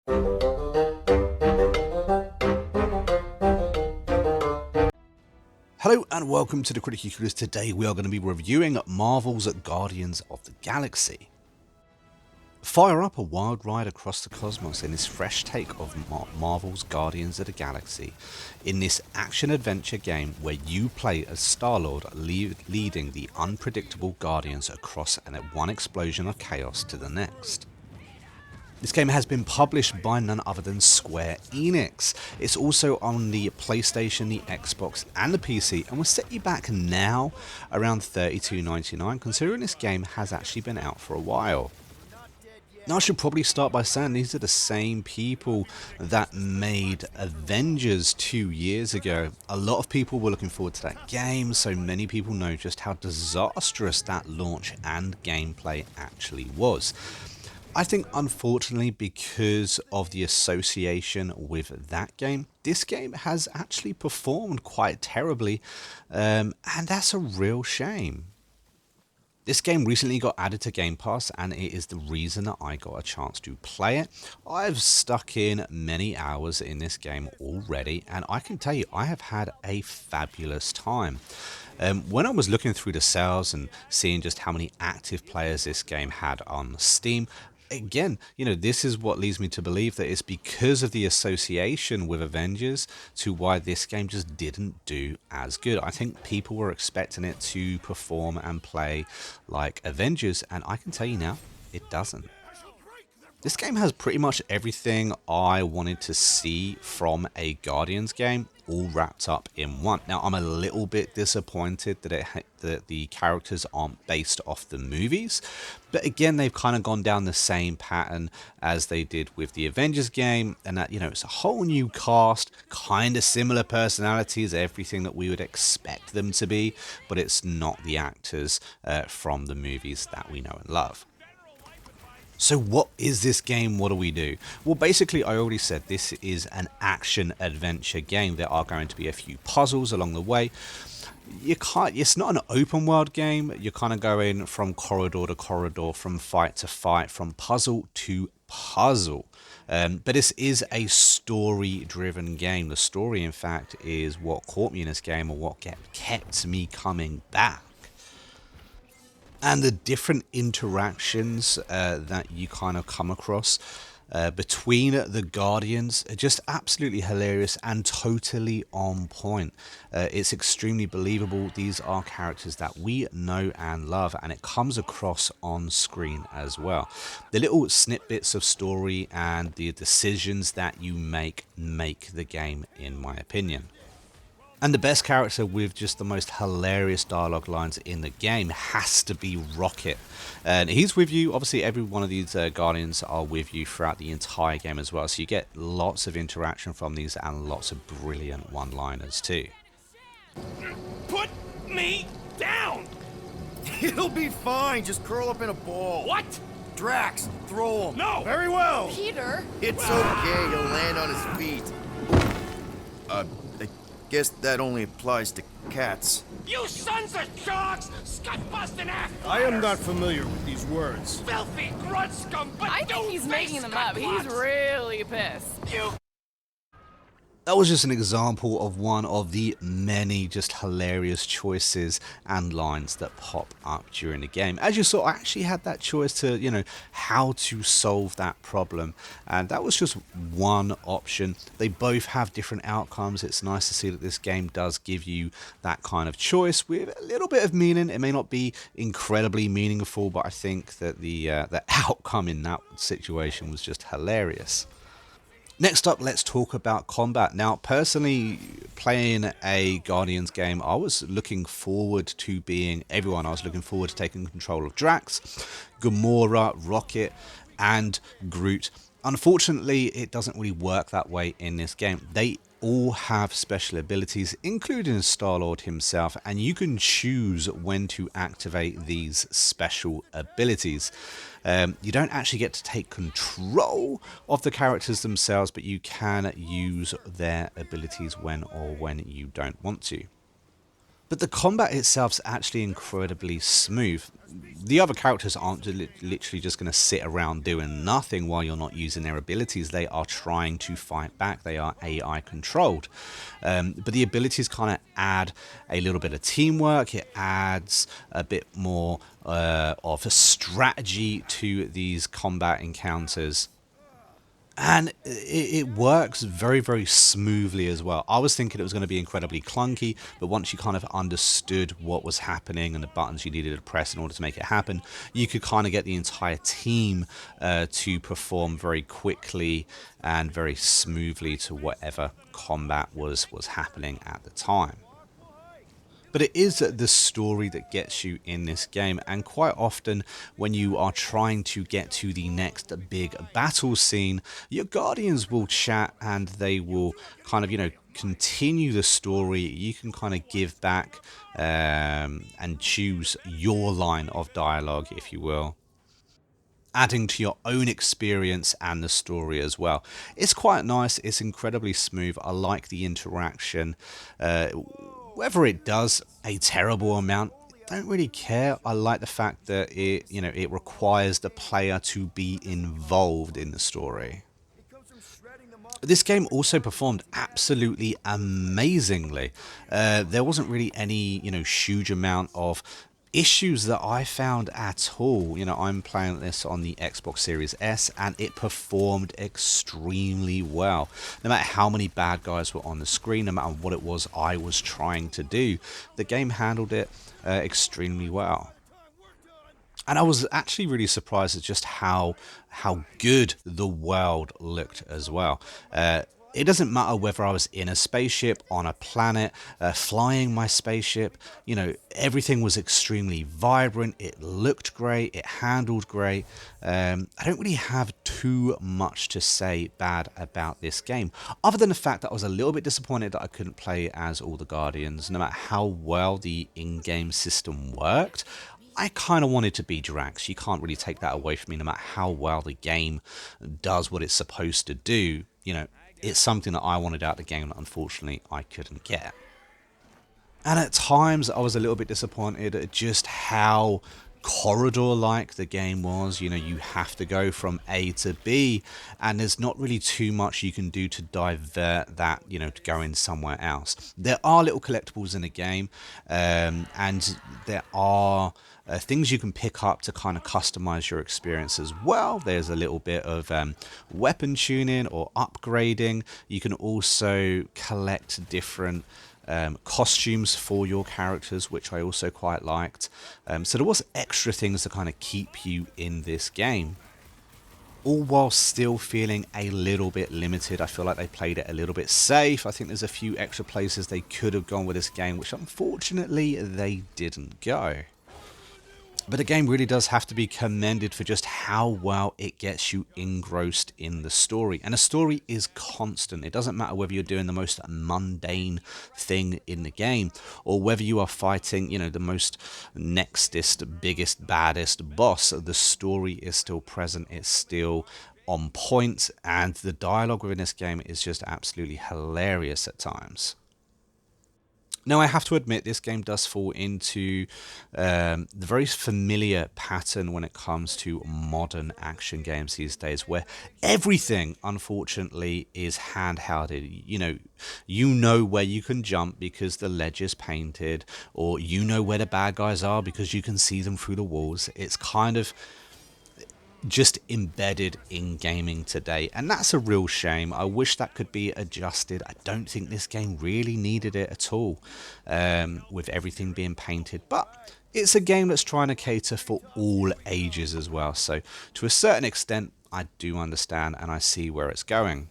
Hello and welcome to the Critically Clueless. Today we are going to be reviewing Marvel's Guardians of the Galaxy. Fire up a wild ride across the cosmos in this fresh take of Marvel's Guardians of the Galaxy, in this action-adventure game where you play as Star-Lord leading the unpredictable Guardians across one explosion of chaos to the next. This game has been published by none other than Square Enix. It's also on the PlayStation, the Xbox and the PC, and will set you back now around $32.99, considering this game has actually been out for a while. Now I should probably start by saying these are the same people that made Avengers 2 years ago. A lot of people were looking forward to that game, so many people know just how disastrous that launch and gameplay actually was. I think unfortunately, because of the association with that game, this game has actually performed quite terribly, and that's a real shame. This game recently got added to Game Pass, and it is the reason that I got a chance to play it. I've stuck in many hours in this game already, and I can tell you I have had a fabulous time. When I was looking through the sales and seeing just how many active players this game had on Steam, again, this is what leads me to believe that it's because of the association with Avengers to why this game just didn't do as good. I think people were expecting it to perform and play like Avengers, and I can tell you now, it doesn't. This game has pretty much everything I wanted to see from a Guardians game, all wrapped up in one. Now, I'm a little bit disappointed that the characters aren't based off the movies, but again, they've kind of gone down the same pattern as they did with the Avengers game, and that, it's a whole new cast, kind of similar personalities, everything that we would expect them to be, but it's not the actors from the movies that we know and love. So what is this game? What do we do? Well, basically, I already said this is an action-adventure game. There are going to be a few puzzles along the way. It's not an open world game. You're kind of going from corridor to corridor, from fight to fight, from puzzle to puzzle. But this is a story-driven game. The story, in fact, is what caught me in this game, or what kept me coming back. And the different interactions that you kind of come across between the Guardians are just absolutely hilarious and totally on point. It's extremely believable. These are characters that we know and love, and it comes across on screen as well. The little snippets of story and the decisions that you make the game, in my opinion. And the best character with just the most hilarious dialogue lines in the game has to be Rocket. And he's with you, obviously every one of these Guardians are with you throughout the entire game as well. So you get lots of interaction from these and lots of brilliant one-liners too. Put me down! It'll be fine, just curl up in a ball. What? Drax, throw him. No! Very well. Peter! It's okay, he'll land on his feet. I guess that only applies to cats. You sons of sharks! Scut-busting ass! I am not familiar with these words. Filthy grunt scum! But I think he's making them up. He's really pissed. You. That was just an example of one of the many just hilarious choices and lines that pop up during the game. As you saw, I actually had that choice to, how to solve that problem. And that was just one option. They both have different outcomes. It's nice to see that this game does give you that kind of choice with a little bit of meaning. It may not be incredibly meaningful, but I think that the outcome in that situation was just hilarious. Next up, let's talk about combat. Now, personally, playing a Guardians game, I was looking forward to being everyone. I was looking forward to taking control of Drax, Gamora, Rocket, and Groot. Unfortunately, it doesn't really work that way in this game. They all have special abilities, including Star-Lord himself, and you can choose when to activate these special abilities. You don't actually get to take control of the characters themselves, but you can use their abilities when you don't want to. But the combat itself is actually incredibly smooth. The other characters aren't literally just going to sit around doing nothing while you're not using their abilities. They are trying to fight back. They are AI controlled. But the abilities kind of add a little bit of teamwork. It adds a bit more of a strategy to these combat encounters. And it works very, very smoothly as well. I was thinking it was going to be incredibly clunky, but once you kind of understood what was happening and the buttons you needed to press in order to make it happen, you could kind of get the entire team to perform very quickly and very smoothly to whatever combat was happening at the time. But it is the story that gets you in this game, and quite often when you are trying to get to the next big battle scene, your guardians will chat and they will kind of, continue the story. You can kind of give back and choose your line of dialogue, if you will, adding to your own experience and the story as well. It's quite nice. It's incredibly smooth. I like the interaction. Whether it does a terrible amount, I don't really care. I like the fact that it requires the player to be involved in the story. This game also performed absolutely amazingly. There wasn't really any, huge amount of issues that I found at all. I'm playing this on the Xbox Series S and it performed extremely well. No matter how many bad guys were on the screen, no matter what it was I was trying to do, the game handled it extremely well. And I was actually really surprised at just how good the world looked as well. It doesn't matter whether I was in a spaceship, on a planet, flying my spaceship, everything was extremely vibrant. It looked great. It handled great. I don't really have too much to say bad about this game, other than the fact that I was a little bit disappointed that I couldn't play as all the Guardians. No matter how well the in-game system worked, I kind of wanted to be Drax. You can't really take that away from me. No matter how well the game does what it's supposed to do, it's something that I wanted out of the game that unfortunately I couldn't get. And at times I was a little bit disappointed at just how corridor-like the game was. You have to go from A to B, and there's not really too much you can do to divert that, to go in somewhere else. There are little collectibles in the game, and there are things you can pick up to kind of customize your experience as well. There's a little bit of weapon tuning or upgrading. You can also collect different costumes for your characters, which I also quite liked. So there was extra things to kind of keep you in this game, all while still feeling a little bit limited. I feel like they played it a little bit safe. I think there's a few extra places they could have gone with this game, which unfortunately they didn't go. But the game really does have to be commended for just how well it gets you engrossed in the story. And the story is constant. It doesn't matter whether you're doing the most mundane thing in the game or whether you are fighting, the most nextest, biggest, baddest boss. The story is still present. It's still on point. And the dialogue within this game is just absolutely hilarious at times. Now, I have to admit, this game does fall into the very familiar pattern when it comes to modern action games these days, where everything, unfortunately, is handhelded. You know where you can jump because the ledge is painted, or you know where the bad guys are because you can see them through the walls. It's kind of just embedded in gaming today, and that's a real shame. I wish that could be adjusted. I don't think this game really needed it at all, with everything being painted, but it's a game that's trying to cater for all ages as well, so to a certain extent I do understand and I see where it's going.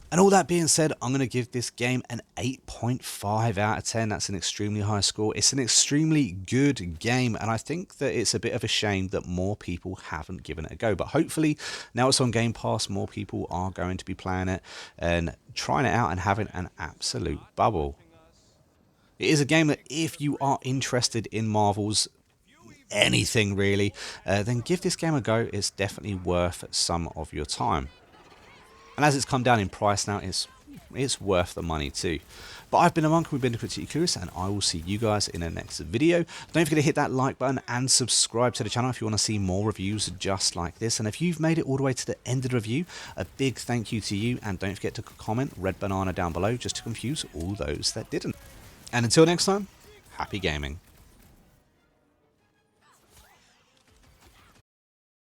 And all that being said, I'm going to give this game an 8.5 out of 10. That's an extremely high score. It's an extremely good game, and I think that it's a bit of a shame that more people haven't given it a go. But hopefully, now it's on Game Pass, more people are going to be playing it and trying it out and having an absolute bubble. It is a game that if you are interested in Marvel's anything really, then give this game a go. It's definitely worth some of your time. And as it's come down in price now, it's it's worth the money too. But I've been a monk, we've been Critically Clueless, and I will see you guys in the next video. Don't forget to hit that like button and subscribe to the channel if you want to see more reviews just like this. And if you've made it all the way to the end of the review, a big thank you to you, and don't forget to comment red banana down below just to confuse all those that didn't. And until next time, happy gaming.